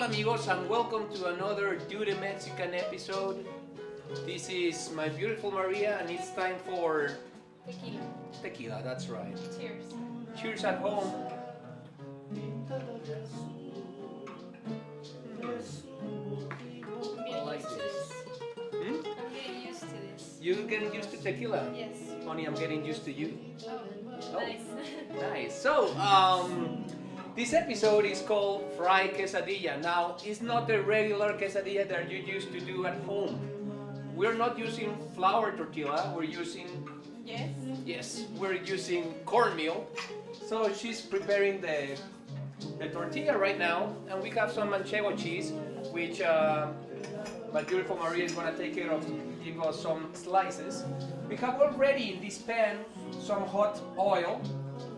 Hola amigos and welcome to another Do the Mexican episode. This is my beautiful Maria and it's time for Tequila. tequila, that's right. Cheers. Cheers at home. I'm I like getting used to this. this. Hmm? I'm getting used to this. You getting used to tequila? Yes. Honey, I'm getting used to you. Oh, Oh. nice. Nice. So, this episode is called Fried Quesadilla. Now, it's not the regular quesadilla that you used to do at home. We're not using flour tortilla, we're using, Yes. we're using cornmeal. So she's preparing the tortilla right now, and we have some manchego cheese, which my beautiful Maria is gonna take care of to give us some slices. We have already in this pan some hot oil,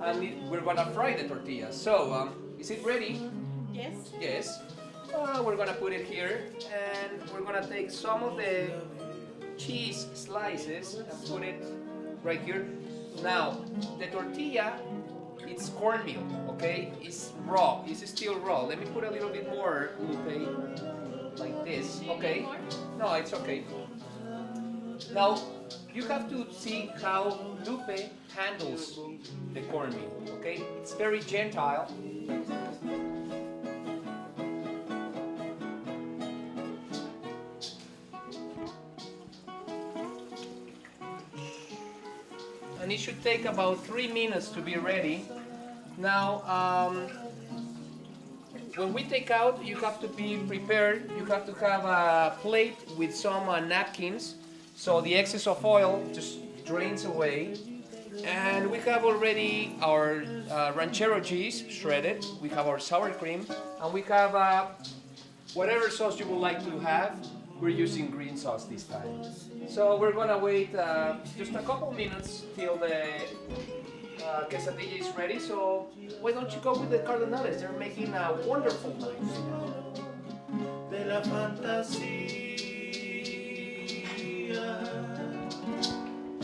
and we're gonna fry the tortilla. So, is it ready? Yes. Yes. We're gonna put it here, and we're gonna take some of the cheese slices and put it right here. Now, the tortilla, it's cornmeal, okay? It's raw. It's still raw. Let me put a little bit more, Lupe, like this. Do you Okay? need more? No, it's okay. Now, you have to see how Lupe handles the cornmeal, okay? It's very gentle. And it should take about 3 minutes to be ready. Now, when we take out, you have to be prepared. You have to have a plate with some napkins, so the excess of oil just drains away. And we have already our ranchero cheese shredded. We have our sour cream, and we have whatever sauce you would like to have. We're using green sauce this time. So we're gonna wait just a couple minutes till the quesadilla is ready. So why don't you go with the cardenales? They're making a wonderful night. De la fantasía.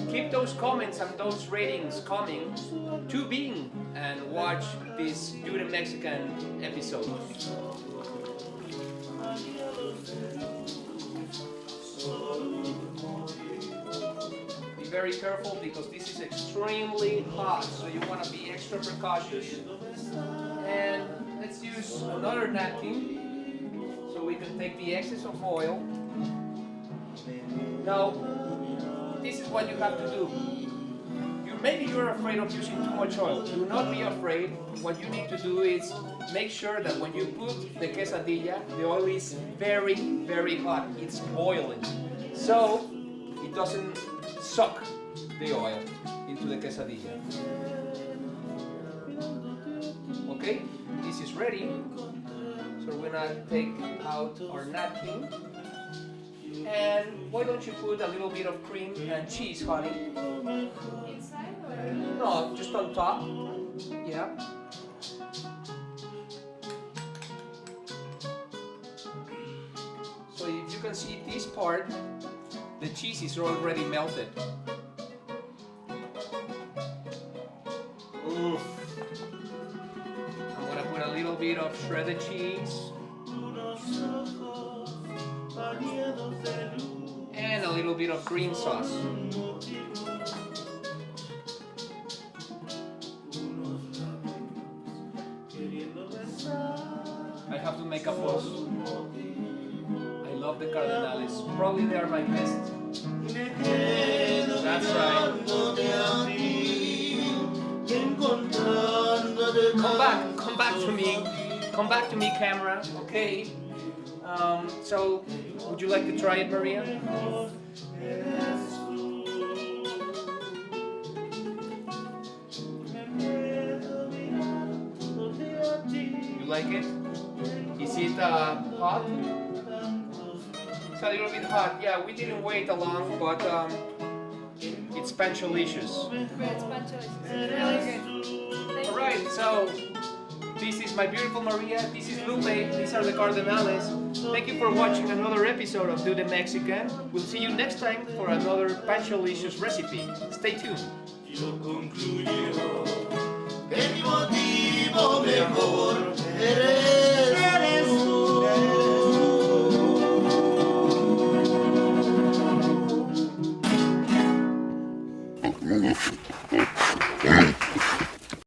Keep those comments and those ratings coming to Bing and watch this Do the Mexican episode. Be very careful because this is extremely hot, so you want to be extra precautious. And let's use another napkin so we can take the excess of oil. Now, this is what you have to do. Maybe you're afraid of using too much oil. Do not be afraid. What you need to do is make sure that when you put the quesadilla, the oil is very, very hot. It's boiling. So it doesn't suck the oil into the quesadilla. Okay, this is ready. So we're gonna take out our napkin. And why don't you put a little bit of cream and cheese, honey? Inside or? No, just on top. Yeah. So if you can see this part, the cheese is already melted. Oof. I'm gonna put a little bit of shredded cheese. And a little bit of green sauce. I have to make a pause. I love the cardenales. Probably they are my best. That's right. Come back to me. Come back to me, camera. Okay. So, would you like to try it, Maria? You like it? Is it hot? It's a little bit hot. Yeah, we didn't wait long, but it's pancholicious. It's pancho. It's really good. All right, so this is my beautiful Maria. This is Lupe. These are the cardenales. Thank you for watching another episode of Do the Mexican. We'll see you next time for another pancholicious recipe. Stay tuned. Yo concluyo que mi motivo mejor eres tú.